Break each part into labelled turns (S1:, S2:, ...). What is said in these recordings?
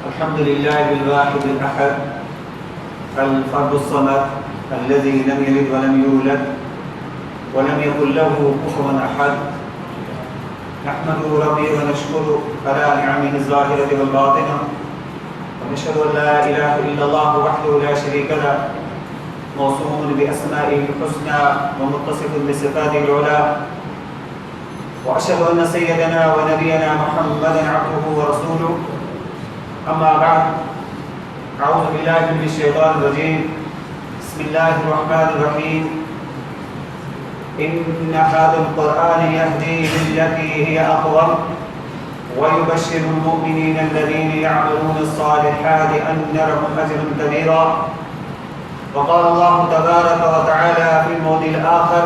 S1: الحمد لله الواحد الأحد الفرد الصمد الذي لم يلد ولم يولد ولم يكن له كفوا أحد. نحمده ربي ونشكره على نعمه الظاهرة والباطنة، ونشهد أن لا إله إلا الله وحده لا شريك له، موصوف بأسمائه الحسنى ومتصف بصفاته العلى، وأشهد أن سيدنا ونبينا محمدا عبده ورسوله. أما بعد، أعوذ بالله من الشيطان الرجيم. بسم الله الرحمن الرحيم. إن هذا القرآن يهدي للتي هي أقوم ويبشر المؤمنين الذين يعملون الصالحات أن لهم أجرا كبيرا. وقال الله تبارك وتعالى في الموضع الآخر: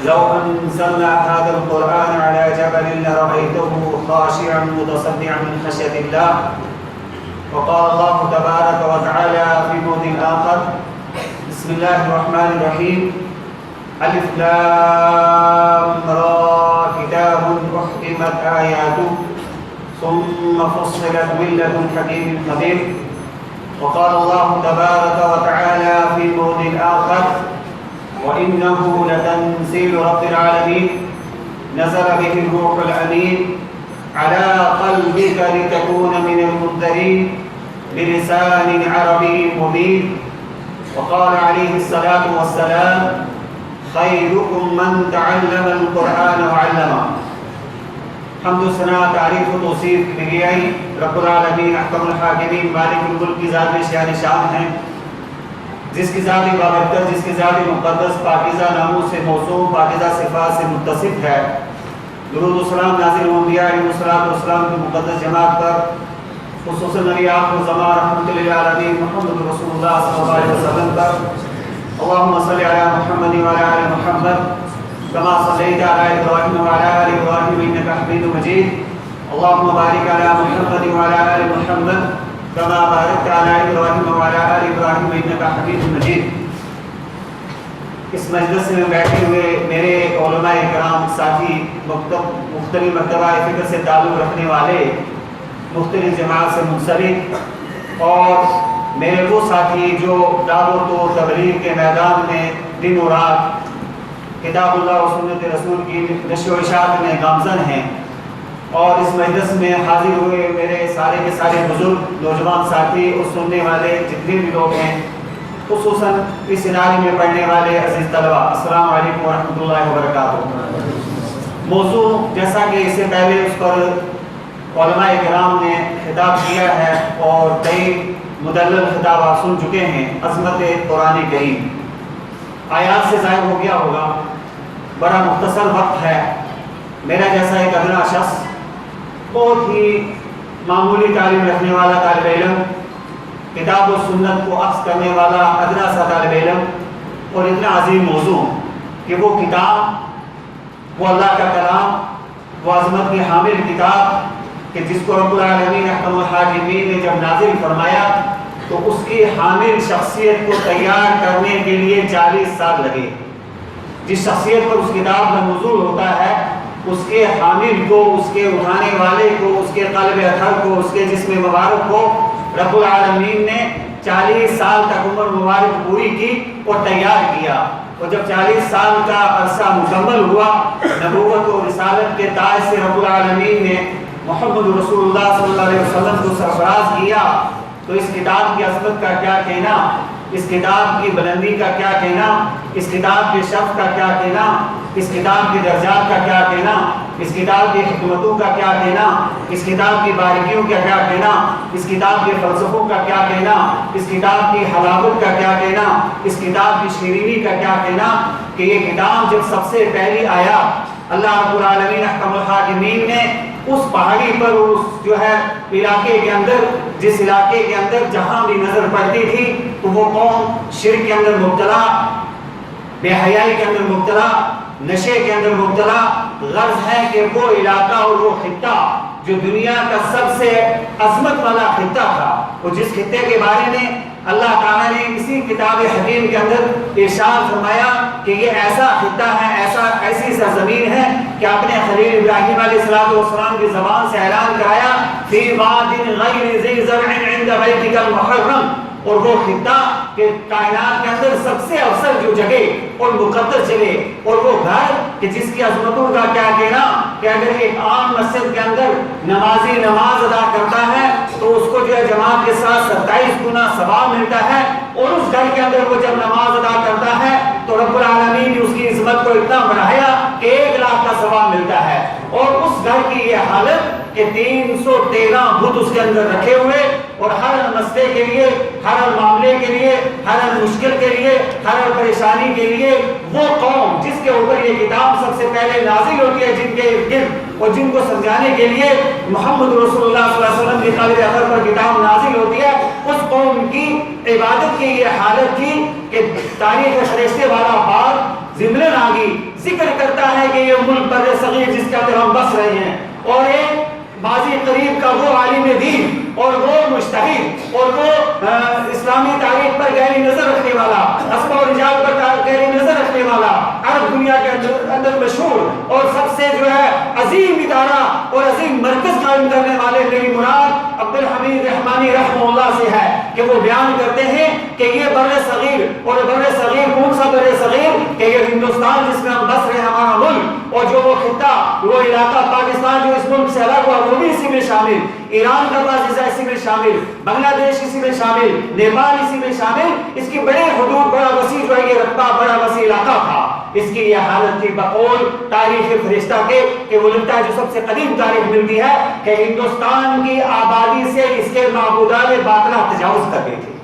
S1: لو أنزلنا هذا القرآن على جبل لرأيته خاشعا متصدعا من خشية الله. وقال الله تبارك وتعالى في موضع آخر: بسم الله الرحمن الرحيم. ألف لام را كتاب أحكمت آياته ثم فصلت من لدن حكيم خبير. وقال الله تبارك وتعالى في موضع آخر: وإنه لتنزيل رب العالمين نزل به الروح الأمين على قلبك لتكون من المنذرين بلسان عربي مبين. وقال عليه الصلاة والسلام: خيركم من تعلم القرآن وعلمه. حمد و ثنا تعریف و توصیف لگیائی رب العالمین احکم الحاکمین مالک الملک کی ذات میں شان شان ہیں، جس کی ذات بابرکت، جس کی ذات مقدس پاکیزہ ناموں سے موسوم، پاکیزہ صفات سے متصف ہے. درود و سلام نازل انبیاء علیہ السلام کی مقدس جماعت پر، خصوصاً نبی آخر زمان رحمت للعالمین محمد رسول اللہ صلی اللہ علیہ وسلم پر. اللهم صل على محمد وعلى آل محمد كما صليت على إبراهيم وعلى آل إبراهيم إنك حميد مجيد. اللهم بارك على محمد وعلى آل محمد كما باركت على إبراهيم وعلى آل إبراهيم إنك حميد مجيد. اس مجلس میں بیٹھے ہوئے میرے علماء کرام، ساتھی، مختلف مرتبہ فکر سے تعلق رکھنے والے، مختلف جماعت سے منسلک، اور میرے وہ ساتھی جو دعوت و تبلیغ کے میدان میں دن و رات کتاب اللہ و سنت رسول کی نشر و اشاعت میں گامزن ہیں، اور اس مجلس میں حاضر ہوئے میرے سارے کے سارے بزرگ نوجوان ساتھی اور سننے والے جتنے بھی لوگ ہیں، خصوصاً اس ادارے میں پڑھنے والے عزیز طلبہ، السلام علیکم ورحمۃ اللہ وبرکاتہ. موضوع جیسا کہ اس سے پہلے اس پر علماء کرام نے خطاب کیا ہے اور کئی مدلل خطابات سن چکے ہیں. عظمت قرآن کریم آیات سے ظاہر ہو گیا ہوگا، بڑا مختصر وقت ہے. میرا جیسا ایک ادنا شخص، بہت ہی معمولی تعلیم رکھنے والا طالب علم، کتاب و سنت کو عکس کرنے والا ادنا سا طالب علم، اور اتنا عظیم موضوع کہ وہ کتاب، وہ اللہ کا کلام، وہ عظمت کی حامل کتاب کہ جس کو رب العالمین احکم الحاکمین نے جب نازل فرمایا تو اس کی حامل شخصیت کو تیار کرنے کے لیے 40 سال لگے. جس شخصیت پر اس کتاب میں نزول ہوتا ہے، اس کے حامل کو، اس کے اٹھانے والے کو، اس کے قلب اطہر کو، اس کے جسم مبارک کو رب العالمین نے 40 سال تک عمر مبارک پوری کی اور تیار کیا. اور جب 40 سال کا عرصہ مکمل ہوا، نبوت و رسالت کے تاج سے رب العالمین نے محمد رسول اللہ صلی اللہ علیہ وسلم کو سرفراز کیا، تو اس کتاب کی عظمت کا کیا کہنا، اس کتاب کی بلندی کا کیا کہنا، اس کتاب کے شرف کا کیا کہنا، اس کتاب کے درجات کا کیا کہنا، اس کتاب کی حکمتوں کا کیا کہنا، اس کتاب کی باریکیوں کا کیا کہنا، اس کتاب کے فلسفوں کا کیا کہنا، اس کتاب کی حلاوت کا کیا کہنا، اس کتاب کی شیرینی کا کیا کہنا. کہ یہ کتاب جب سب سے پہلی آیا، اللہ رب العالمین احکم الحاکمین نے اس پہاڑی پر، اس جو ہے علاقے کے اندر، جس علاقے کے اندر جہاں بھی نظر پڑتی تھی تو وہ قوم شرک کے اندر مبتلا، بے حیائی کے اندر مبتلا، نشے کے اندر مبتلا. غرض ہے کہ وہ علاقہ اور وہ خطہ جو دنیا کا سب سے عظمت والا خطہ تھا، وہ جس خطے کے بارے میں اللہ تعالیٰ نے اسی کتاب حکیم کے اندر ارشاد فرمایا کہ یہ ایسا خطہ ہے، ایسی سرزمین ہے کہ اپنے خلیل ابراہیم علیہ السلام کی زبان سے اعلان کرایا فی واد غیر ذی زرع عند بیتک المحرم، اور وہ خطہ کہ کائنات کے اندر سب سے افضل جو جگہ اور مقدس جگہ اور وہ گھر کہ جس کی عظمتوں کا کیا کہنا کہ اگر ایک عام مسجد کے اندر نمازی نماز ادا کرتا ہے تو اس کو جو ہے جماعت کے ساتھ 27 گنا ثواب ملتا ہے، اور اس گھر کے اندر وہ جب نماز ادا کرتا ہے تو رب العالمین نے اس کی عظمت کو اتنا بڑھایا کہ 1 لاکھ کا ثواب ملتا ہے، اور اس گھر کی یہ حالت کہ 313 بت اس کے اندر رکھے ہوئے، اور ہر مسئلے کے لیے، ہر معاملے کے لیے، ہر مشکل کے لیے، ہر پریشانی کے لیے وہ قوم جس کے اوپر یہ کتاب سب سے پہلے نازل ہوتی ہے، جن کے گرد اور جن کو سمجھانے کے لیے محمد رسول اللہ صلی اللہ علیہ وسلم کی قابل اثر پر کتاب نازل ہوتی ہے، اس قوم کی عبادت کی یہ حالت تھی کہ تاریخ فرشتے والا باب ضمن آگی ذکر کرتا ہے کہ یہ ملک بر صغیر جس کے اندر ہم بس رہے ہیں، اور ایک ماضی قریب کا وہ عالم دین اور وہ مجتہد اور وہ اسلامی تاریخ پر گہری نظر رکھنے والا، اسماء و رجال پر گہری نظر رکھنے والا، عرب دنیا کے اندر مشہور اور سب سے جو ہے عظیم ادارہ اور عظیم مرکز قائم کرنے والے میری مراد عبدالحمید رحمانی رحمہ اللہ سے ہے کہ وہ بیان کرتے ہیں کہ یہ بر صغیر، اور بر صغیر کون سا بر صغیر کہ یہ ہندوستان جس میں ہم بس رہے ہیں، ہمارا ملک، اور جو وہ خطہ وہ علاقہ پاکستان جو اس ملک سے الگ ہوا وہ بھی اسی میں شامل، ایران کا بازیزہ اسی میں شامل، بنگلہ دیش اسی میں شامل، نیپال اسی میں شامل، اس کی بڑے حدود، بڑا وسیع جو ہے یہ رقبہ، بڑا وسیع علاقہ تھا۔ اس کی یہ حالت تھی بقول تاریخ فرشتہ کے کہ وہ لگتا ہے جو سب سے قدیم تاریخ ملتی ہے کہ ہندوستان کی آبادی سے اس کے معبودان باطلہ تجاوز کرتے تھے،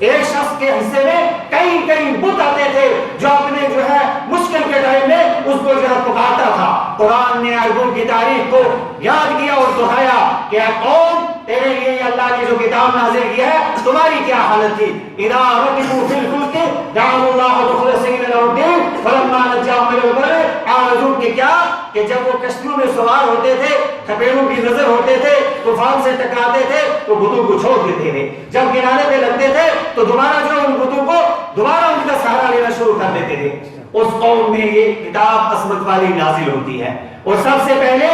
S1: ایک شخص کے حصے میں کئی بت آتے تھے جو اپنے جو ہے مشکل کے ٹائم میں اس کو جو ہے پکارتا تھا۔ قرآن نے عربوں کی تاریخ کو یاد کیا اور دہرایا کہ اے قوم تیرے لیے اللہ نے جو کتاب نازل کیا ہے تمہاری کیا حالت تھی، اذا رکبوا فی الفلک دعوا اللہ مخلصین لہ الدین فلما نجاهم الی البر اعرضوا، کہ کیا کہ جب وہ کشتیوں میں سوار ہوتے تھے، تھپیڑوں کی نظر ہوتے تھے، طوفان سے ٹکراتے تھے تو بتوں کو چھوڑ دیتے تھے، جب کنارے پہ لگتے تھے تو دوبارہ جو ان بتوں کو دوبارہ ان کا سہارا لینا شروع کر دیتے تھے۔ اس قوم میں یہ کتاب عصمت والی نازل ہوتی ہے، اور سب سے پہلے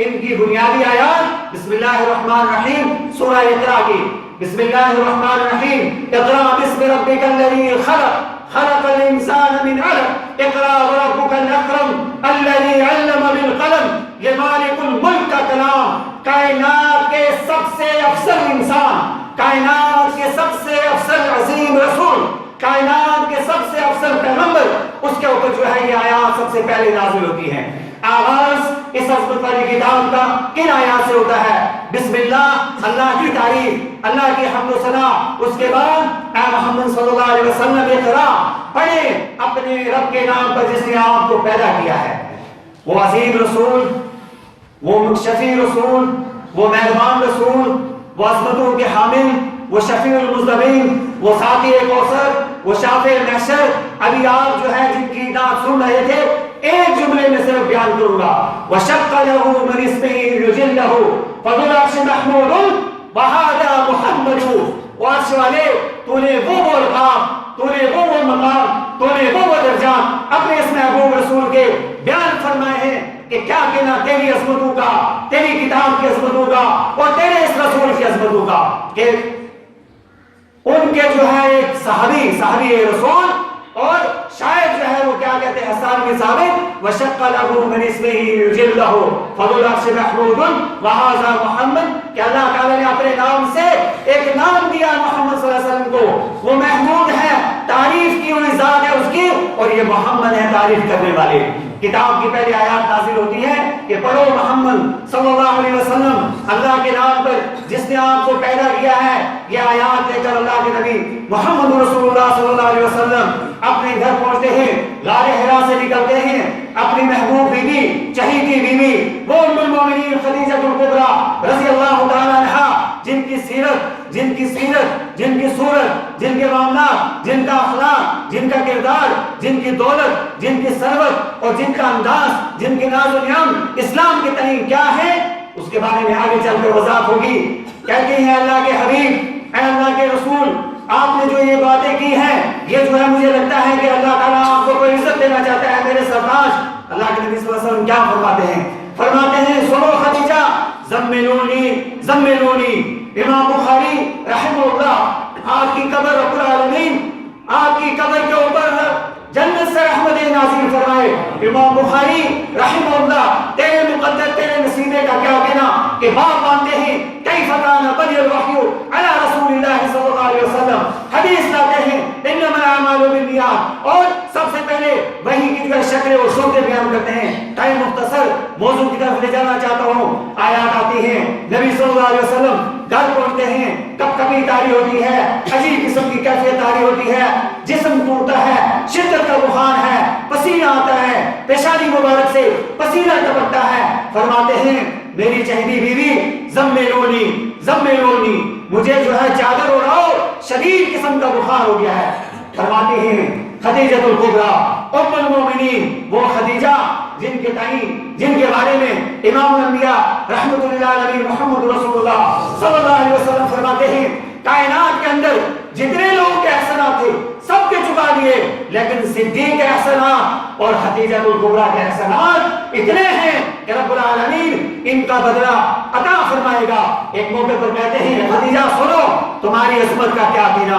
S1: ان کی بنیادی آیات بسم اللہ الرحمن الرحیم سورہ اقرا کی، بسم اللہ الرحمن الرحیم اقرا بسم ربک الذی خلق خلق الانسان من علق اقرا وربک الاکرم الذی علم بالقلم، یہ مالک الملک کا کلام، کائنات کے سب سے افضل انسان، کائنات کے سب سے افضل عظیم رسول، کائنات کے سب سے افضل پیغمبر، اس کے اوپر جو ہے یہ آیات سب سے پہلے نازل ہوتی ہیں۔ آغاز اس عظمت والی کتاب کا کن آیات سے ہوتا ہے؟ بسم اللہ، اللہ کی تعریف، اللہ کی حمد و ثنا، اس کے بعد اے محمد صلی اللہ علیہ وسلم اقرا، پڑھیں اپنے رب کے نام پر جس نے آپ کو پیدا کیا ہے۔ وہ عظیم رسول، وہ شفیع رسول، وہ مہربان رسول، وہ عظمتوں کے حامل، وہ شفیع المذنبین، وہ ساقی کوثر، وہ شافع محشر۔ ابھی آپ جو ہے جن کی نعت سن رہے تھے ایک جملے میں صرف بیان کروں گا، وَشَقَّ لَهُ مِنْ اسْمِهِ يُجِلَّهُ فَذُو الْعَرْشِ مَحْمُودٌ وَهَذَا مُحَمَّدٌ، وہ عرش والے تو نے وہ القاب، تو نے وہ مقام، تو نے وہ درجات اپنے اس محبوب رسول کے بیان فرمائے ہیں کہ کیا کہنا تیری عظمتوں کا، تیری کتاب کی عظمتوں کا اور تیرے اس رسول کی عظمتوں کا، کہ ان کے جو ہے ایک صحابی رسول اور شاید جو ہے وہ کیا کہتے ہیں حسان بن ثابت، وَشَقَّ لَهُ مِنْ اسْمِهِ يُجِلَّهُ فَذُو الْعَرْشِ مَحْمُودٌ وَهَذَا مُحَمَّدٌ، کہ اللہ تعالیٰ نے اپنے نام سے ایک نام دیا محمد صلی اللہ علیہ وسلم کو، وہ محمود ہے، تعریف کی ہوئی ذات ہے اس کی، اور یہ محمد ہے تعریف کرنے والے۔ کتاب کی پہلی آیات نازل ہوتی ہے کہ پڑھو محمد صلی اللہ علیہ وسلم، اللہ کے نام پر جس نے آپ کو پیدا کیا ہے۔ یہ آیات لے کر اللہ کے نبی محمد رسول اللہ صلی اللہ علیہ وسلم اپنے گھر پہنچتے ہیں، غار حرا سے نکلتے ہیں، اپنی محبوب بیوی، چہیتی بیوی، وہ ام المومنین خدیجہ الکبریٰ رضی اللہ تعالی عنہا، جن کی سیرت، جن کی صورت، جن کے معاملات، جن کا اخلاق، جن کا کردار، جن کی دولت، جن کی ثروت اور جن کا انداز، جن کے ناز و نعم اسلام کے تئیں کیا ہے، اس کے بارے میں آگے چل کر وضاحت ہوگی۔ کہتے ہیں اللہ کے حبیب، اے اللہ کے رسول، آپ نے جو یہ
S2: یہ جو ہے مجھے لگتا ہے کہ اللہ تعالیٰ آپ کو کوئی عزت دینا چاہتا ہے۔ میرے سرتاج اللہ کے نبی صلی اللہ علیہ وسلم کیا فرماتے ہیں؟ فرماتے ہیں سنو خدیجہ زملونی زملونی۔ امام بخاری رحمہ اللہ آپ کی قبر رب العالمین آپ کی قبر کے اوپر جنت سے رحمت نازل فرمائے۔ امام بخاری رحمہ اللہ تیرے مقدر تیرے نصیبے کا کیا کہنا کہ باپ مانتے ہیں کیف کان بدء الوحی علی رسول اللہ صلی اللہ علیہ وسلم، حدیث لاتے ہیں انما الاعمال بالنیات، اور سب سے پہلے وحی کی جو شکل اور صورتیں بیان کرتے ہیں۔ ٹائم مختصر موضوع کی طرف لے جانا چاہتا ہوں۔ آیات آتی ہیں نبی صلی اللہ علیہ وسلم گھر پہنچتے ہیں، کب کبھی تاری ہوتی ہے، عجیب قسم کی کیفیت تاری ہوتی ہے، جسم ٹوٹتا ہے، شدت کا بخار ہے، پسینہ آتا ہے، پیشانی مبارک سے پسینہ ٹپکتا ہے۔ فرماتے ہیں میری چہیتی بیوی زملونی زملونی، مجھے جو ہے چادر اڑاؤ، شدید قسم کا بخار ہو گیا ہے۔ فرماتے ہیں خدیجہ الکبریٰ ام المومنین، وہ خدیجہ جن کے بارے میں امام الانبیاء رحمت اللہ علیہ محمد رسول اللہ صلی اللہ علیہ وسلم فرماتے ہیں کائنات کے اندر جتنے لوگوں کے احسانات تھے سب کے چکا دیے، لیکن صدیق کے احسانات اور خدیجہ الکبریٰ کے احسانات اتنے ہیں کہ رب العالمین ان کا بدلہ عطا فرمائے گا۔ ایک موقع پر کہتے ہیں خدیجہ سنو تمہاری عظمت کا کیا کہنا،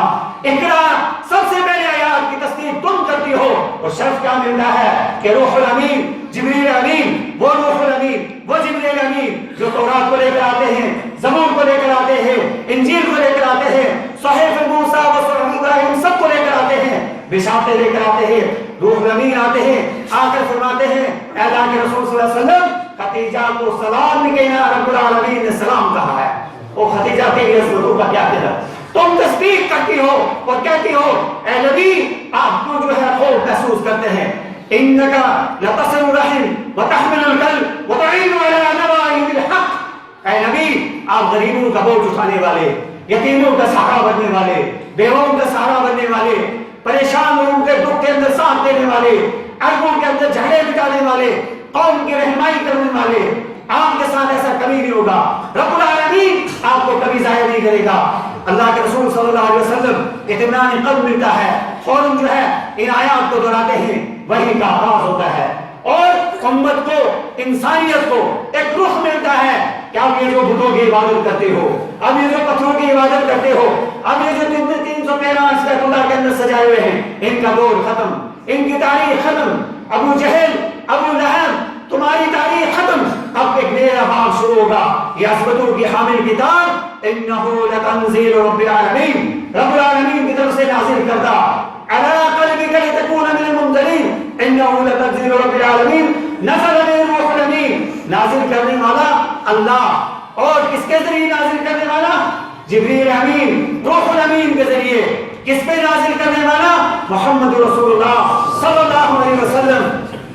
S2: اقرا سب سے پہلے آیات کی تصدیق تم کرتی ہو، اور شرف کیا ملتا ہے کہ روح الامین جبریل امین، وہ روح الامین وہ جبریل امین جو تورات کو لے کر آتے ہیں، زبور کو لے کر آتے ہیں، انجیل کو لے کر آتے ہیں، صحیفہ موسیٰ و صحیفہ ابراہیم سب کو لے کر آتے ہیں، بشارتیں لے کر آتے ہیں، روح الامین آتے ہیں، آ کر فرماتے ہیں اے اللہ کے رسول صلی اللہ علیہ وسلم خدیجہ کو سلام نہیں کہنا، رب العالمین نے سلام کہا ہے۔ وہ خدیجہ کی عظمتوں کا کیا کہنا، تم تصدیق کرتی ہو اور کہتی ہو اے نبی آپ کو جو ہے خوف محسوس کرتے ہیں، انکا لتصل الرحم وتحمل الکلب وتعین علی نوائب الحق، اے نبی آپ غریبوں کا بوجھ اٹھانے والے، یتیموں کا سہارا بننے والے، بیووں کا سہارا بننے والے، پریشان لوگوں کے دکھ کے اندر ساتھ دینے والے، عربوں کے اندر جھگڑے مٹانے والے، قوم کی رہنمائی کرنے والے، آپ کے ساتھ ایسا کبھی نہیں ہوگا، رب العالمین آپ کو کبھی ضائع نہیں کرے گا۔ اللہ کے رسول صلی اللہ علیہ وسلم اطمینان قلب ملتا ہے، فوراً جو ہے ان آیات کو دہراتے ہیں، وحی کا آغاز ہوتا ہے اور امت کو انسانیت کو ایک رخ ملتا ہے کہ اب یہ جو بتوں کی عبادت کرتے ہو، اب یہ جو پتھروں کی عبادت کرتے ہو، اب یہ جو 313 بیت اللہ کے اندر سجائے ہوئے ہیں، ان کا دور ختم، ان کی تاریخ ختم، ابو جہل ابو لہب تمہاری تاریخ ختم، اب ایک نیا باب شروع ہوگا۔ یہ عظمتوں کی حامل کتاب انہ لتنزیل رب العالمین، رب العالمین کی طرف سے نازل کردہ علی قلبک لتکون من المنذرین، انہ لتنزیل رب العالمین نزل به الروح الامین، نازل کرنے والا اللہ، اور کس کے ذریعے نازل کرنے والا؟ جبریل امین، روح الامین کے ذریعے۔ کس پہ نازل کرنے والا؟ محمد رسول اللہ صلی اللہ علیہ وسلم۔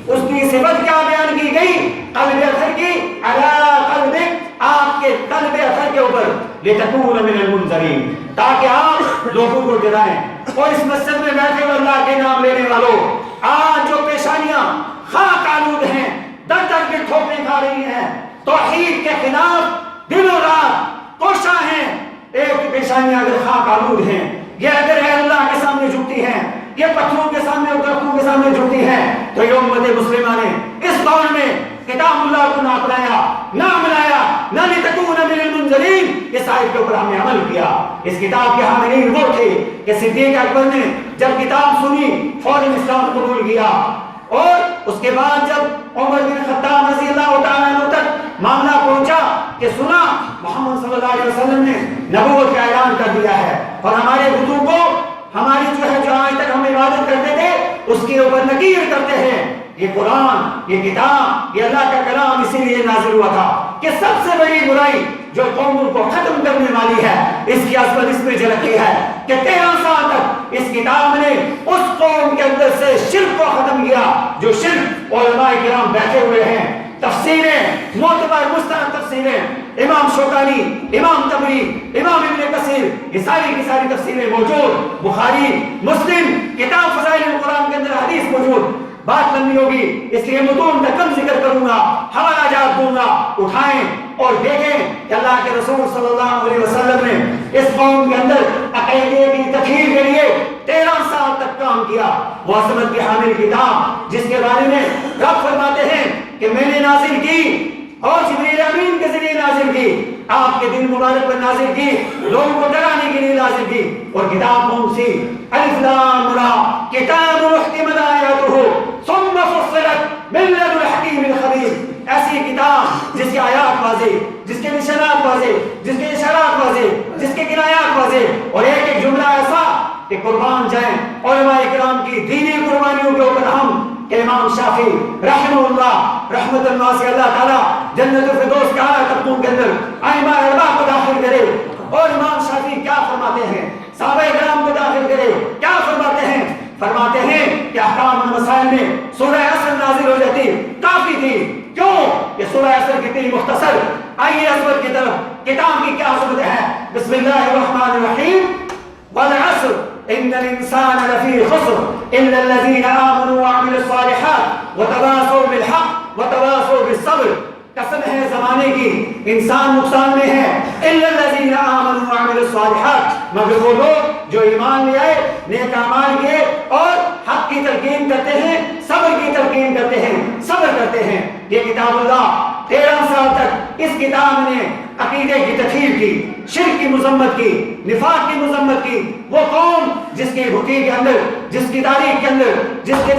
S2: اس کی صفت کیا بیان کی گئی؟ قلب اطہر کی، علی قلبک، آپ کے قلب اطہر کے اوپر، لتکون من المنذرین، تاکہ آپ لوگوں کو ڈرائیں۔ اور اس مسجد میں بیٹھے ہوئے اللہ کے نام لینے والوں، آج جو پیشانیاں خاک آلود ہیں، در در کے ٹھوکریں کھا رہی ہیں، توحید کے خلاف دن و رات کوشاں ہیں، ایک پیشانیاں اگر خاک آلود ہیں، یہ اگر ہے اللہ کے سامنے جھکتی ہیں، یہ پتھروں کے سامنے اور درختوں کے سامنے جھکتی ہیں، تو یہ امت مسلمہ نے اس دور میں کتاب اللہ کو نہ اپنایا، نہ ملایا، نہ لتکون من المنذرین، اس آیت کے اوپر ہم نے عمل کیا۔ اس کتاب کے حاملین وہ تھے کہ صدیق اکبر نے جب کتاب سنی فوراً اسلام قبول کیا، اور اس کے بعد جب عمر بن خطاب رضی اللہ تعالیٰ عنہ تک معاملہ پہنچا کہ سنا محمد صلی اللہ علیہ وسلم نے نبوت کا اعلان کر دیا ہے، اور ہمارے بتوں کو ہماری جو آج تک ہم عبادت کرتے تھے اس کے اوپر نکیر کرتے ہیں۔ یہ قرآن، یہ کتاب، یہ اللہ کا کلام اسی لیے نازل ہوا تھا کہ سب سے بڑی برائی جو قوموں کو ختم کرنے والی ہے، اس کی عظمت اس میں جھلکتی ہے کہ 13 سال تک اس کتاب نے اس قوم کے اندر سے شرک کو ختم کیا جو شرک علماء کرام بیٹھے ہوئے ہیں۔ تفسیریں معتبر مستند تفسیریں، امام شوکانی، امام طبری، امام ابن کثیر، یہ ساری کی ساری تفسیریں موجود، بخاری، مسلم، کتاب فضائل القرآن کے اندر حدیث موجود۔ بات لمبی ہوگی اس لیے متون کا کم ذکر کروں گا، حوالہ جات دوں گا، اٹھائیں اور دیکھیں کہ اللہ کے رسول صلی اللہ علیہ وسلم نے اس قوم کے اندر عقیدے کی تکفیر کے لیے 13 سال تک کیا، وہ عظمت کی حامل کتاب جس کے بارے میں رب فرماتے ہیں کہ میں نے نازل کی اور جبریل امین کے ذریعے نازل کی، آپ کے دن مبارک پر نازل کی، لوگوں کو ڈرانے کے لیے نازل کی۔ اور کتاب کون سی؟ الف لام را کتاب محکمت آیاتہ ثم فصلت من لدن الحکیم الخبیر، ایسی کتاب جس کے آیات واضح، جس کے نشانات واضح، جس کے اشارات واضح، جس کے کنایات واضح، اور ایک ایک جملہ ایسا کہ قربان جائیں علماء کرام کی دینی قربانیوں کے اوپر ہم کہ امام شافعی رحمہ اللہ رحمت اللہ سے اللہ تعالیٰ جنت الفردوس کے اعلیٰ طبقوں کے اندر ائمہ اربعہ کو داخل کرے، اور امام شافعی کیا فرماتے ہیں، صحابہ کرام کو داخل کرے، کیا فرماتے ہیں؟ فرماتے ہیں کہ احکام المسائل میں سورہ عصر نازل ہو جاتی کافی تھی، کیوں کہ سورہ عصر کتنی مختصر۔ آئیے عصر کی طرف، کتاب کی کیا عظمت ہے۔ بسم اللہ الرحمن الرحیم، والعصر ان الانسان لفی خسر الا الذین آمنوا وعملوا الصالحات وتواصوا بالحق وتواصوا بالصبر، قسم ہے زمانے کی انسان نقصان میں ہے، الا الذین آمنوا وعملوا الصالحات، مگر وہ لوگ جو ایمان لے آئے، نیک اعمال کیے اور حق کی تلقین کرتے ہیں، صبر کی تلقین کرتے ہیں، صبر کرتے ہیں۔ یہ کتاب اللہ 13 سال تک اس کتاب نے عقیدے کی تطہیر کی، شرک کی مذمت کی، نفاق کی مذمت کی۔ وہ قوم جس کے بھوکی کے اندر، جس کی تاریخ کے اندر، جس کے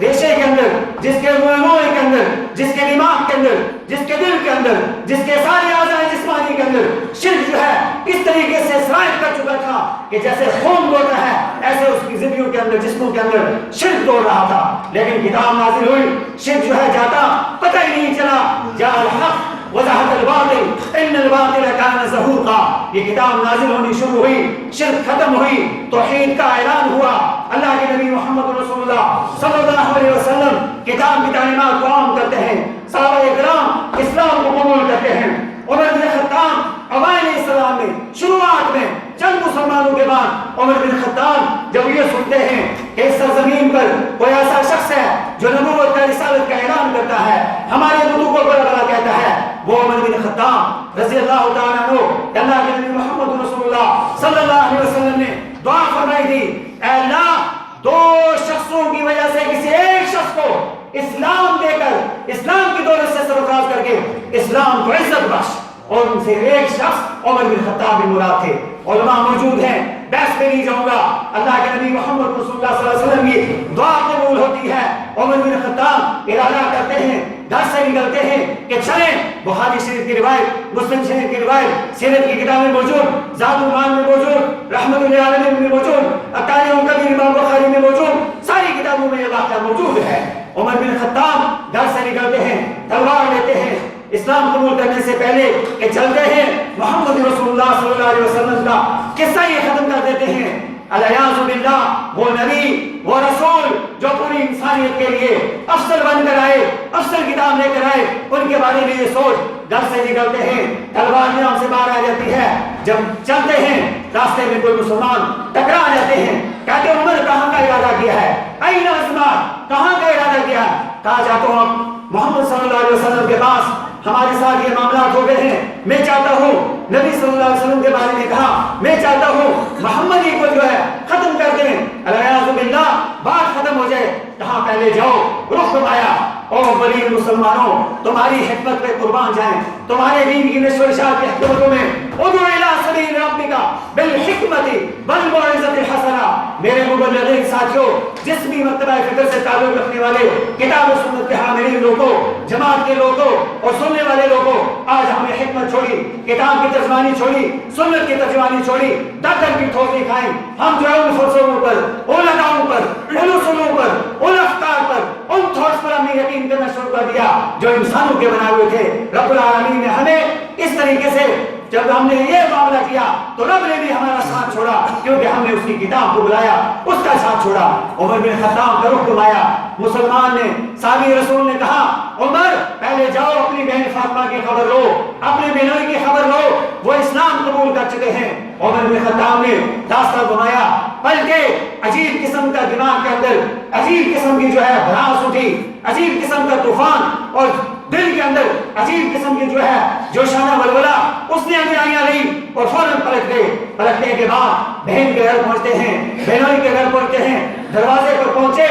S2: ریشے کے اندر، جس کے روئے کے اندر، جس کے دماغ کے اندر، جس کے دل کے اندر، جس کے سارے اعضاء جسمانی کے اندر شرک جو ہے اس طریقے سے سرایت کر چکا تھا کہ جیسے خون دوڑتا ہے ایسے اس کی زندگیوں کے اندر، جسموں کے اندر شرک دوڑ رہا تھا۔ لیکن کتاب نازل ہوئی، شرک جو ہے جاتا پتہ ہی نہیں چلا، جاء الحق وزہق الباطل ان الباطل کان زہوقا۔ یہ کتاب نازل ہونی شروع ہوئی، شرک ختم ہوئی، توحید کا اعلان ہوا۔ اللہ کے نبی محمد رسول اللہ صلی اللہ علیہ وسلم کتاب کی تعلیمات کو عام کرتے ہیں، صحابہ کرام اسلام کو قبول کرتے ہیں۔ عمر بن خطاب اوائل اسلام میں، شروعات میں، چند مسلمانوں کے بعد عمر بن خطاب جب یہ سنتے ہیں کہ اس سرزمین پر کوئی ایسا شخص ہے جو نبوت کا رسالت کا اعلان کرتا ہے، ہمارے نبوت پر بڑا کہتا ہے، وہ عمر بن خطاب رضی اللہ تعالیٰ عنہ، اللہ کے نبی محمد رسول اللہ صلی اللہ علیہ وسلم نے دعا فرمائی تھی، اے اللہ 2 شخصوں کی وجہ سے کسی ایک شخص کو اسلام دے کر، اسلام کی دولت سے سرفراز کر کے اسلام کو عزت بخش، اور ان سے ایک شخص عمر بن خطاب بھی مراد تھے۔ علماء موجود ہیں، بحث میں نہیں جاؤں گا۔ اللہ کے نبی محمد رسول اللہ صلی اللہ علیہ وسلم کی دعا قبول ہوتی ہے۔ عمر بن خطاب ارادہ کرتے ہیں، گھر سے نکلتے ہیں کہ چلیں، بخاری شریف کی روایت، مسلم شریف کی روایت، سیرت کی کتابیں موجود، زاد المعاد میں موجود، رحمت للعالمین میں موجود، التاریخ الکبیر امام بخاری میں موجود، ساری کتابوں میں یہ واقعہ موجود ہے۔ عمر بن خطاب گھر سے نکلتے ہیں، تلوار لیتے ہیں، اسلام قبول کرنے سے پہلے کہ چلتے ہیں محمد رسول اللہ صلی اللہ علیہ وسلم کا قصہ یہ ختم کر دیتے ہیں۔ الیاذ باللہ، وہ نبی، وہ رسول جو پوری انسانیت کے لیے افضل بن کر آئے، افضل کتاب لے کر آئے، ان کے بارے میں یہ سوچ گھر سے نکلتے ہیں، تلوار نام سے باہر آ جاتی ہے۔ جب چلتے ہیں راستے میں کوئی مسلمان ٹکرا جاتے ہیں، کہتے ہیں عمر کہاں کا ارادہ کیا ہے، این عظمہ، کہاں کا ارادہ کیا ہے؟ کہا جاتا ہوں محمد صلی اللہ علیہ وسلم کے پاس ہمارے ساتھ یہ معاملات ہو گئے ہیں، میں چاہتا ہوں نبی صلی اللہ علیہ وسلم کے بارے میں کہا، میں چاہتا ہوں محمد ہی کو جو ہے ختم کر دیں، الیاذ باللہ، بات ختم ہو جائے۔ کہاں پہلے جاؤ، رخ گھمایا، او بلی مسلمانوں، تمہاری حکمت پہ قربان جائیں، تمہارے دین کی نشر و اشاعت کی حکمتوں میں ادعو الی سبیل ربک بالحکمت والموعظۃ الحسنہ۔ میرے مبلغین ساتھیوں، جس بھی مرتبہ فکر سے تعلق رکھنے والے، کتاب و سنت کے حاملین لوگوں، جماعت کے لوگوں اور سننے والے لوگوں، آج ہم نے حکمت چھوڑی، کتاب کی ترجمانی چھوڑی، سنت کی ترجمانی چھوڑی، در کی ٹھوکری کھائیں۔ ہم جو ہے ان فرسوں پر، ان اداؤں پر، ان اصولوں پر، ان افکار پر، ان تھاٹس پر ہم نے یقین کرنا شروع کر دیا جو انسانوں کے بنائے ہوئے تھے۔ رب العالمین نے ہمیں اس طریقے سے جب ہم نے یہ معاملہ کیا تو رب نے بھی ہمارا ساتھ چھوڑا، کیونکہ ہم نے اس کی کتاب کو بلایا، اس کا ساتھ چھوڑا۔ عمر بن خطاب کا رخ گھمایا، مسلمان نے، صحابی رسول نے کہا عمر پہلے جاؤ اپنی بہن فاطمہ کی خبر لو، اپنے بہنوئی کی خبر لو، وہ اسلام قبول کر چکے ہیں۔ عمر بن خطاب نے راستہ گھمایا، بلکہ عجیب قسم کا دماغ کے اندر عجیب قسم کی جو ہے بھڑاس اٹھی، عجیب قسم کا طوفان اور دل کے اندر عجیب قسم کی جو ہے جوشانہ ولولہ اس نے انگڑائیاں لی اور فوراً پلٹ گئے. پلٹنے کے بعد بہن کے گھر پہنچتے ہیں, بہنوئی کے گھر پہنچتے ہیں. دروازے پر پہنچے,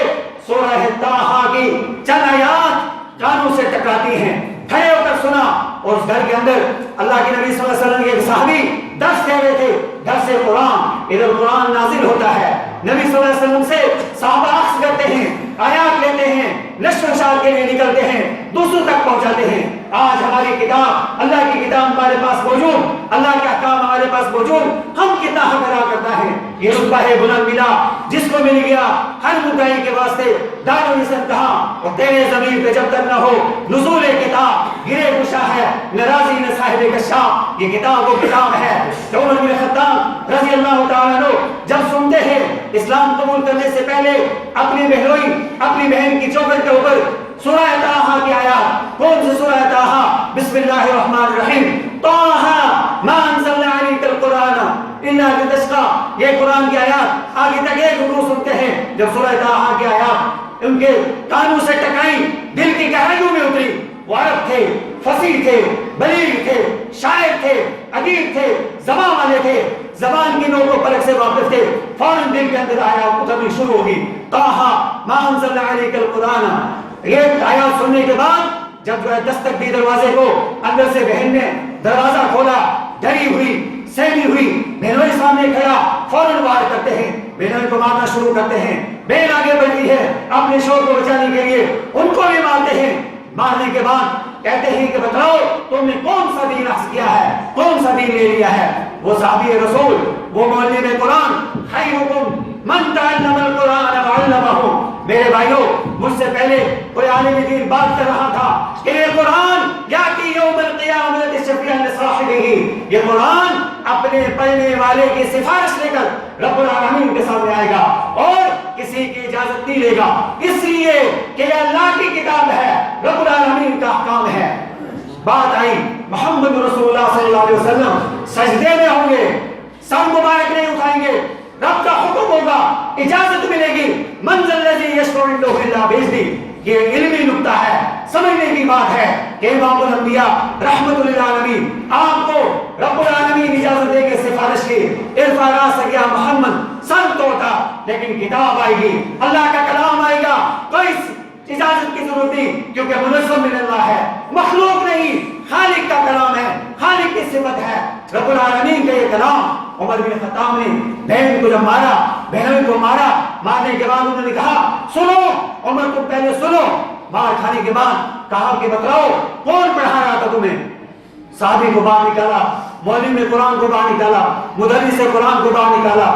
S2: سورہ طٰہٰ کی چند آیات کانوں سے ٹکراتی ہیں. کھڑے ہو کر سنا, اور اس گھر کے اندر اللہ کے نبی صلی اللہ علیہ وسلم کے ایک صحابی درس دے رہے تھے. گھر سے قرآن, ادھر قرآن نازل ہوتا ہے. نبی صلی اللہ علیہ وسلم سے صحابہ عکس کرتے ہیں, آیات لیتے ہیں, نشر و اشاعت کے لیے نکلتے ہیں, دوسروں تک پہنچاتے ہیں. آج ہماری کتاب, اللہ کی کتاب ہمارے پاس موجود, اللہ کے احکام ہمارے پاس موجود, ہم کتنا حق ادا کرتا ہے. یہ رتبہ ہے بلند ملا جس کو مل گیا ہر مدعی کے واسطے دار الاسلام کہاں. اور تیرے ضمیر پہ جب تک نہ ہو نزول کتاب, گرے گشا ہے ناراضی نہ صاحب کشاف. یہ کتاب وہ کتاب ہے جو عمر بن خطاب رضی اللہ تعالیٰ عنہ جب سنتے ہیں اسلام قبول کرنے سے پہلے اپنی بہنوئی, اپنی بہن کی چوکھٹ کے اوپر سورہ طٰہٰ کی آیات. کون سی سورہ طٰہٰ؟ بسم اللہ الرحمن الرحیم. طٰہٰ ما انزلنا علیک القرآن الا لتشقیٰ. یہ قرآن کی آیات آگے تک ایک رکوع سنتے ہیں. جب سورہ طٰہٰ کی آیات ان کے کانوں سے ٹکرائیں, دل کی گہرائیوں میں اتری. وہ عرب تھے, فصیح تھے, بلیغ تھے, شاعر تھے, ادیب تھے, زبان والے تھے, زبان کی نوک و پلک سے واقف تھے. فوراً دل کے اندر آیات اترنی شروع ہوگی. طٰہٰ ما انزلنا علیک القرآن. یہ آیات سننے کے بعد جب جو ہے دستک دی دروازے کو, اندر سے بہن نے دروازہ کھولا, ڈری ہوئی, سہمی ہوئی, بہنوئی سامنے کھڑا, فوراً وار کرتے ہیں, بہنوئی کو مارنا شروع کرتے ہیں. بہن آگے بڑھتی ہے اپنے شوہر کو بچانے کے لیے, ان کو بھی مارتے ہیں. مارنے کے بعد کہتے ہیں کہ بتاؤ تم نے کون سا دین اخذ کیا ہے, کون سا دین لے لیا ہے. وہ صحابی رسول, وہ معلم قرآن, خیرکم من تعلم القرآن وعلمہ. میرے بھائیوں, مجھ سے پہلے کوئی عالم دین بات کر رہا تھا کہ یہ قرآن یاتی یوم القیامت شفیعا لصاحبہ. یہ قرآن اپنے پڑھنے والے کی سفارش لے کر رب العالمین کے سامنے آئے گا اور کسی کی اجازت نہیں لے گا, اس لیے کہ یہ اللہ کی کتاب ہے, رب العالمین کا احکام ہے. بات آئی محمد رسول اللہ صلی اللہ علیہ وسلم سجدے میں ہوں گے, سر مبارک نہیں اٹھائیں گے, رب کا حکم ہوگا, اجازت ملے گی. منزل الذی یشفع عنده الا باذنہ. یہ علمی نکتہ ہے, سمجھنے کی بات ہے کہ امام الانبیاء رحمت للعالمین آپ کو رب العالمین اجازت دے کے سفارش کی. ارفع راسک یا محمد, سر توڑتا, لیکن کتاب آئے گی, اللہ کا کلام آئے گا, کوئی اجازت کی ضرورت نہیں, کیونکہ منزل من اللہ ہے, مخلوق نہیں, خالق کا کلام ہے, خالق کی صفت ہے, رب العالمین کا یہ کلام. عمر بن خطاب نے بہن کو جب مارا, بہنوئی کو مارا, مارنے کے بعد انہوں نے کہا سنو, عمر کو پہلے سنو. مار کھانے کے بعد کہا کہ بتاؤ کون پڑھا رہا تھا تمہیں. صحابی کو باہر نکالا, معلم قرآن کو باہر نکالا, مدرس قرآن کو باہر نکالا,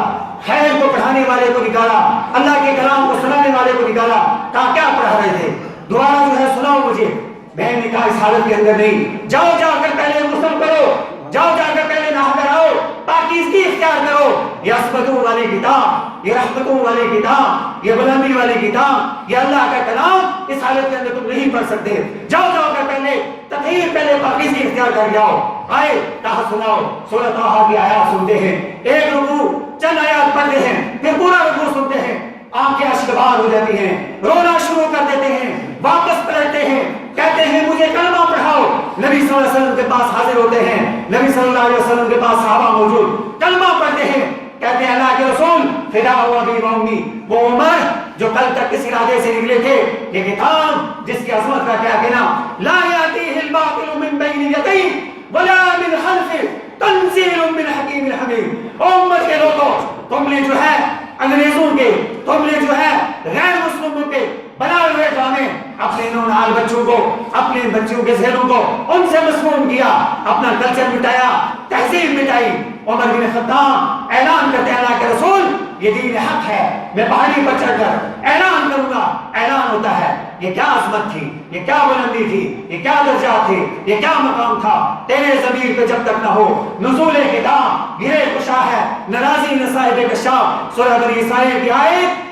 S2: خیر کو پڑھانے والے کو نکالا, اللہ کے کلام کو سنانے والے کو نکالا. کہا کیا پڑھا رہے تھے, دوبارہ جو ہے سناؤ مجھے. بہن نے کہا اس حالت کے اندر نہیں, جاؤ جا کر پہلے غسل کرو, جاؤ جا کر پہلے نہا کر آؤ, پاکیزگی اختیار کرو. یہ عصمتوں والی کتاب, یہ رحمتوں والی کتاب, یہ بلندی والی کتاب, یہ اللہ کا کلام اس حالت کے اندر تم نہیں پڑھ سکتے. جاؤ جاؤ کر پہلے تطہیر, پہلے پاکیزگی اختیار کر جاؤ. آئے طٰہٰ سناؤ. سورہ طٰہٰ کی آیات سنتے ہیں, ایک رکوع چند آیات پڑھتے ہیں, پھر پورا رکوع سنتے ہیں, آنکھیں اشکبار ہو جاتی ہیں, رونا شروع کر دیتے ہیں, واپس پلٹتے ہیں, کہتے ہیں مجھے کلمہ پڑھاؤ. نبی صلی اللہ علیہ وسلم کے پاس حاضر ہوتے ہیں, نبی صلی اللہ علیہ وسلم کے پاس صحابہ موجود, کلمہ پڑھتے ہیں, کہتے ہیں اللہ کے رسول فدا ہوا ابی و امی. وہ عمر جو کل تک کس ارادے سے نکلے تھے, یہ کتاب جس کی عظمت کا کیا کہنا, لا یاتیہ الباطل من بین یدیہ ولا من خلفہ تنزیل من حکیم حمید. امت کے لوگوں, تم نے جو ہے انگریزوں کے, تم نے جو ہے غیر مسلموں کے بنائے ہوئے ڈرامے اپنے نونہال بچوں کو, اپنے بچوں کے ذہنوں کو ان سے مسموم کیا, اپنا کلچر مٹایا, تہذیب مٹائی. عمر بن خطاب اعلان کرتے ہیں اللہ کے رسول یہ دین حق ہے, میں پہاڑی پر چڑھ کر اعلان کروں گا. اعلان ہوتا ہے. یہ کیا عظمت تھی, یہ کیا بلندی تھی, یہ کیا درجات تھے, یہ کیا مقام تھا. تیرے ضمیر پہ جب تک نہ ہو نزول کتاب, گرے گشا ہے ناراضی نہ صاحب کشاف. سورہ بنی اسرائیل کی آیت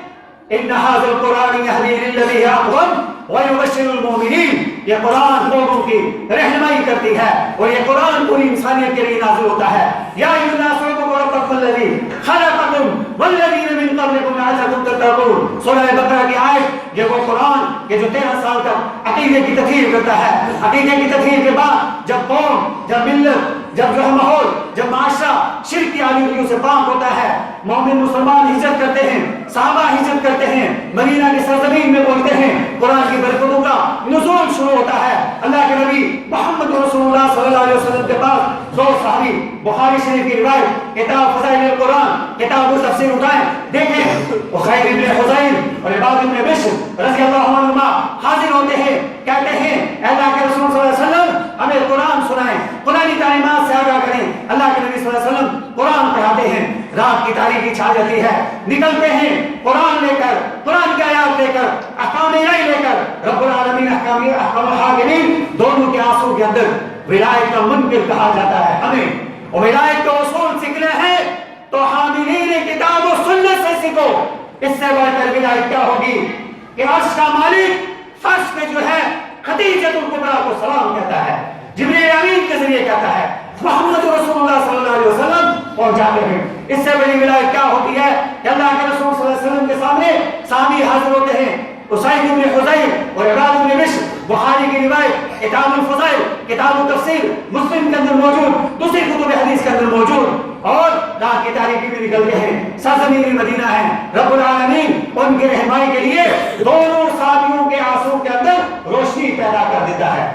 S2: ان هذا القرآن يهدي للذي هي اقوم ويبشر المؤمنین. یہ قرآن لوگوں کی رہنمائی کرتی ہے اور یہ قرآن پوری انسانیت کے لیے نازل ہوتا ہے. یا ایھا الناس اعبدوا ربکم الذی خلقکم والذین من قبلکم لعلکم تتقون. سورہ بقرہ کی آیت, یہ وہ قرآن کہ جو 13 سال تک عقیدے کی تطہیر کرتا ہے، عقیدے کی تطہیر کے بعد جب قوم، جب ملت، جب جو ہے ماحول، جب معاشرہ شرک کی آلودگیوں سے پاک ہوتا ہے، مومن مسلمان ہجرت کرتے ہیں، صحابہ ہجرت کرتے ہیں، مدینہ کی سرزمین میں پہنچتے ہیں، قرآن کی برکتوں کا نزول شروع ہوتا ہے۔ اللہ کے نبی محمد رسول اللہ صلی اللہ علیہ وسلم کے پاس 2 صحابی، بخاری شریف کی روایت، کتاب فضائل القرآن، کتاب التفسیر اٹھائیں، دیکھیں اخیر ابن حذیل اور عباد ابن بشر رضی اللہ عنہما حاضر ہوتے ہیں، کہتے ہیں اے اللہ کے رسول صلی اللہ علیہ وسلم ہمیں قرآن سنائیں، قرآنی تعلیمات سے آگاہ کریں۔ اللہ کے نبی صلی اللہ علیہ وسلم قرآن پڑھاتے ہیں، رات کی تاریکی چھا جاتی ہے، نکلتے ہیں قرآن لے کر، قرآن کی آیات لے کر، احکام الہی لے کر، رب العالمین احکام الحاکمین دونوں کے آنسو کے اندر ولایت کا منکر کہا جاتا ہے ہمیں، اور ولایت کا اصول سیکھنا ہے تو حاملین کتاب و سنت سے سیکھو۔ اس سے بڑھ کر ولایت کیا ہوگی کہ عرش کا مالک فرش میں جو ہے خدیجۃ الکبریٰ کو سلام کہتا ہے، جبریل امین کے ذریعے کہتا ہے، محمد رسول اللہ صلی اللہ علیہ وسلم پہنچاتے ہیں۔ اس سے بڑی ولایت کیا ہوتی ہے کہ اللہ کے رسول صلی اللہ علیہ وسلم کے سامنے صحابی حاضر ہوتے ہیں، اسید بن حذیل اور عباد بن بشر، بخاری کی روایت، کتاب الفضائل، کتاب التفسیر، مسلم کے اندر موجود، دوسری کتب حدیث کے اندر موجود، اور رات کی تاریکی میں نکلتے ہیں، سرزمین مدینہ ہے، رب العالمین ان کی رہنمائی کے لیے دونوں صحابیوں کے آنسو کے اندر روشنی پیدا کر دیتا ہے،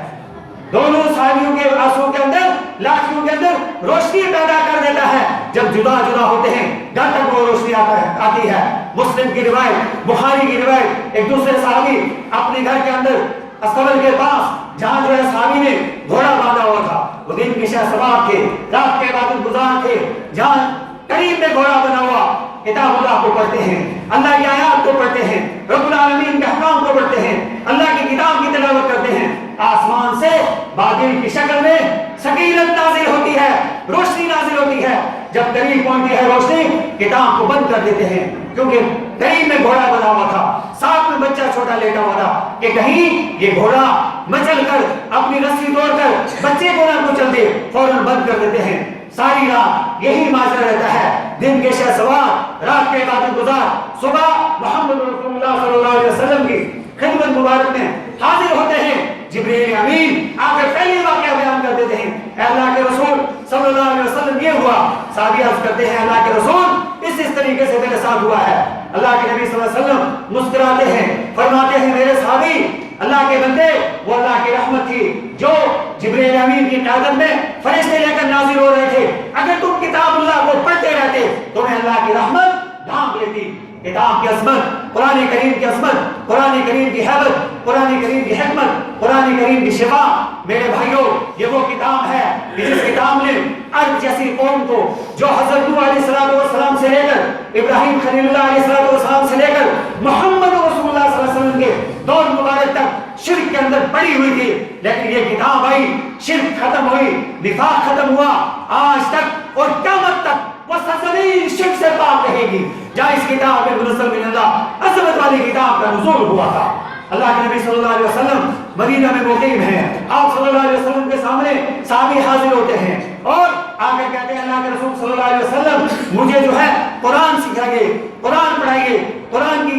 S2: دونوں صحابیوں کے آنسو کے اندر، لاٹھیوں کے اندر روشنی پیدا کر دیتا ہے۔ جب جدا جدا ہوتے ہیں گھر تک وہ روشنی آتی ہے۔ مسلم کی روایت، بخاری کی روایت، ایک دوسرے صحابی اپنے گھر کے اندر استبل کے پاس جہاں جو ہے صحابی نے گھوڑا باندھا ہوا تھا، وہ دن کے شہ سوار تھے، رات کے عبادت گزار تھے، جہاں قریب میں گھوڑا بنا ہوا کتاب اللہ کو پڑھتے ہیں، اللہ کی آیات کو پڑھتے ہیں، رب العالمین کے احکام کو پڑھتے ہیں، اللہ کی کتاب کی تلاوت کرتے ہیں، آسمان سے بادل کی شکل میں سکینت نازل ہوتی ہے، روشنی نازل ہوتی ہے۔ جب قریب پہنچتی ہے روشنی، کتاب کو بند کر دیتے ہیں، کیونکہ قریب میں گھوڑا بنا ہوا تھا، ساتھ میں بچہ چھوٹا لیٹا ہوا تھا کہ کہیں یہ گھوڑا مچل کر اپنی رسی توڑ کر بچے کو نہ کچل دے، فوراً بند کر دیتے ہیں۔ ساری رات یہی ماجرا رہتا ہے، دن کے شہ سوار، رات کے عبادت گزار، صبح محمد رسول اللہ صلی اللہ علیہ وسلم کی خدمت مبارک میں حاضر ہوتے ہیں۔ جبریل امین آ کر پہلی واقعہ بیان کر دیتے ہیں، اے اللہ کے رسول صلی اللہ علیہ وسلم یہ ہوا۔ صحابی عرض کرتے ہیں اللہ کے رسول اس طریقے سے میرے ساتھ ہوا ہے۔ اللہ کے نبی صلی اللہ علیہ وسلم مسکراتے ہیں، فرماتے ہیں میرے صحابی اللہ کے بندے، وہ اللہ کی رحمت تھی جو جبریل امین کی قیادت میں فرشتے لے کر نازل ہو رہے تھے۔ اگر تم کتاب اللہ کو پڑھتے رہتے تمہیں اللہ کی رحمت ڈھانپ لیتی۔ کتاب کی عظمت، قرآن کریم کی عظمت، قرآن کریم کی حیبت، قرآن کریم کی حکمت، قرآن کریم کی شفا، میرے بھائیوں یہ وہ کتاب ہے کہ جس کتاب نے عرب جیسی قوم کو جو حضرت نوح علیہ السلام سے لے کر ابراہیم خلیل اللہ علیہ السلام سے لے کر محمد رسول اللہ صلی اللہ علیہ وسلم کے دور مبارک تک شرک کے اندر پڑی ہوئی تھی، لیکن یہ کتاب آئی، شرک ختم ہوئی، نفاق ختم ہوا، آج تک اور قیامت تک وہ سرزمین شرک سے پاک رہے گی جہاں اس کتاب میں منزل من اللہ عظمت والی کتاب کا نزول ہوا تھا۔ اللہ کے نبی صلی اللہ علیہ وسلم مدینہ میں مقیم ہیں، آپ صلی اللہ علیہ وسلم کے سامنے صحابی حاضر ہوتے ہیں اور آ کر کہتے ہیں اللہ کے رسول صلی اللہ علیہ وسلم مجھے جو ہے قرآن سکھائیے، قرآن پڑھائیے، قرآن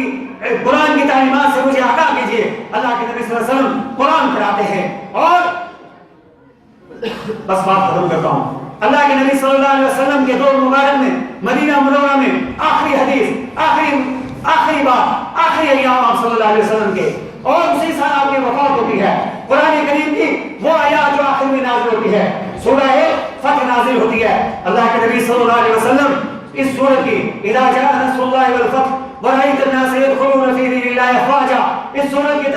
S2: کی تعلیمات سے مجھے آگاہ کیجیے۔ اللہ کے نبی صلی اللہ علیہ وسلم قرآن پڑھاتے ہیں اور بس بات ختم کرتا ہوں۔ اللہ کے نبی صلی اللہ علیہ وسلم کے دور مبارک میں مدینہ منورہ میں آخری حدیث، آخری بات، آخری ایام آپ صلی اللہ علیہ وسلم کے، اور اسی سال آپ کی وفات ہوتی ہے۔ قرآن کریم کی وہ آیات جو آخر میں نازل ہوتی ہے، سورہ فتح نازل ہوتی ہے۔ اللہ کے نبی صلی اللہ علیہ وسلم اس سورت کی اذا جاء نصر اللہ والفتح ورأيت الناس يدخلون في دين الله افواجا، اس سورت کی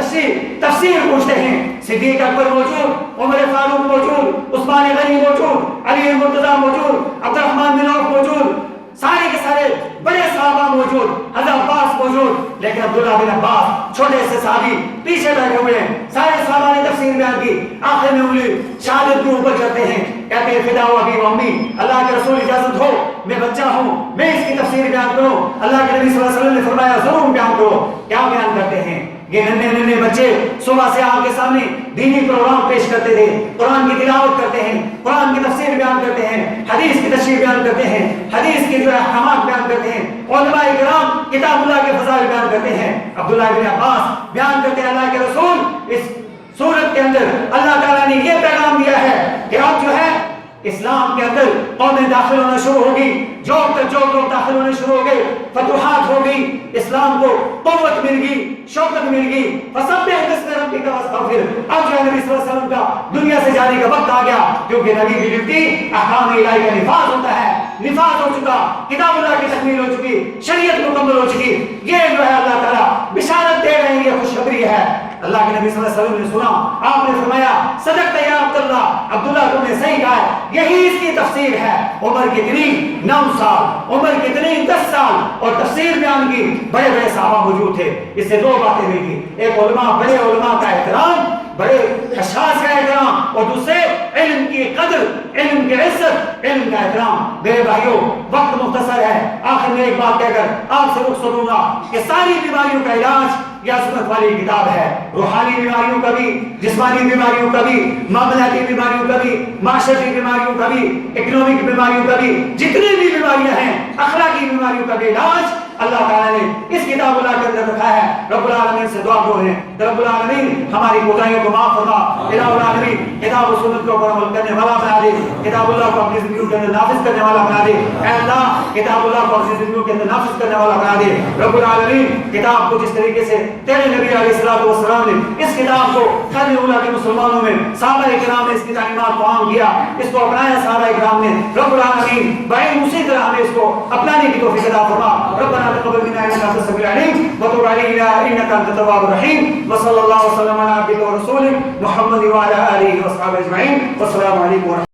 S2: تفسیر پوچھتے ہیں۔ صدیق اکبر موجود، عمر فاروق موجود، عثمان غنی موجود، علی مرتضیٰ موجود، عبد الرحمن بن عوف موجود، سارے کے سارے بڑے صحابہ موجود، حضرت عباس موجود، لیکن عبداللہ بن عباس چھوٹے سے صحابی پیچھے بیٹھے ہوئے ہیں۔ سارے صحابہ نے تفسیر بیان کی، آخر میں انگلی شہادت کے اوپر کرتے ہیں، کہتے ہیں فدا و ابی و امی، اللہ کے رسول اجازت ہو میں بچہ ہوں میں اس کی تفسیر بیان کروں۔ اللہ کے نبی صلی اللہ علیہ وسلم نے فرمایا ضرور بیان کرو۔ کیا بیان کرتے ہیں؟ یہ ننھے بچے صبح سے آپ کے سامنے دینی پروگرام پیش کرتے تھے، قرآن کی تلاوت کرتے ہیں، قرآن کی تفسیر بیان کرتے ہیں، حدیث کی تشریح بیان کرتے ہیں، حدیث کے جو احکامات بیان کرتے ہیں۔ علماء کرام کتاب اللہ کے فضائل بیان کرتے ہیں۔ عبداللہ بن عباس بیان کرتے ہیں اللہ کے رسول اس سورت کے اندر اللہ تعالیٰ نے یہ پیغام دیا ہے کہ اب جو ہے اسلام کے اندر قومیں داخل ہونا شروع ہوگی، جو لوگ داخل ہونے شروع ہو گئے، فتوحات ہو گئی، اسلام کو قوت مل گئی، شوکت مل گئی۔ فسبح باسم ربک واستغفر، اب جو ہے نبی صلی اللہ علیہ وسلم کا دنیا سے جانے کا وقت آ گیا، کیونکہ نبی کی ڈیوٹی احکام الہی کا نفاذ ہوتا ہے، نفاذ ہو چکا، کتاب اللہ کی تکمیل ہو چکی، شریعت مکمل ہو چکی۔ یہ جو ہے اللہ تعالیٰ بشارت دے رہے ہیں، یہ خوشخبری ہے۔ اللہ کے نبی صلی اللہ علیہ وسلم نے سنا، آپ نے فرمایا صدقت یا عبداللہ، عبداللہ تم نے صحیح کہا ہے، یہی اس کی تفسیر ہے۔ عمر کتنی 9 سال، عمر کتنی 10 سال، اور تفسیر بیان کی بڑے بڑے صحابہ موجود تھے۔ اس سے 2 باتیں ملی، ایک علماء، بڑے علماء کا احترام، بڑے اشخاص کا احترام، اور دوسرے علم کی قدر، علم کی عزت، علم کا احترام۔ میرے بھائیوں وقت مختصر ہے، آخر میں ایک بات کہہ کر آپ سے رخصت ہوں گا کہ ساری بیماریوں کا علاج یہ عظمت والی کتاب ہے۔ روحانی بیماریوں کا بھی، جسمانی بیماریوں کا بھی، معاملاتی بیماریوں کا بھی، معاشرتی بیماریوں کا بھی، اکنامک بیماریوں کا بھی، جتنی بھی بیماریاں ہیں، اخلاقی بیماریوں کا بھی علاج اللہ تعالیٰ نے اس کتاب اللہ کے اندر رکھا ہے۔ رب العالمین سے دعا گو ہیں کہ رب العالمین ہماری کوتاہیوں کو معاف فرما، الہ العالمین کتاب و سنت کو عمل کرنے والا بنا دے، کتاب اللہ کو اپنی زندگیوں کے اندر نافذ کرنے والا بنا دے۔ اے اللہ کتاب اللہ کو اپنی زندگیوں کے اندر نافذ کرنے والا بنا دے۔ رب العالمین کتاب کو جس طریقے سے تیرے نبی علیہ الصلوۃ والسلام نے اس کتاب کو قرن اولا کے مسلمانوں میں صحابہ کرام نے اس کی تعلیمات کو عام کیا، اس کو اپنایا صحابہ کرام نے، رب العالمین بڑے اسی طرح ہمیں اس کو اپنانے کی توفیق عطا فرما۔ ربنا تقبل منا انك انت السميع العليم وتب علينا انك انت التواب الرحيم، وصلى الله وسلم على عبدك ورسولك محمد وعلى اله وصحبه اجمعين، والسلام عليكم ورحمة الله۔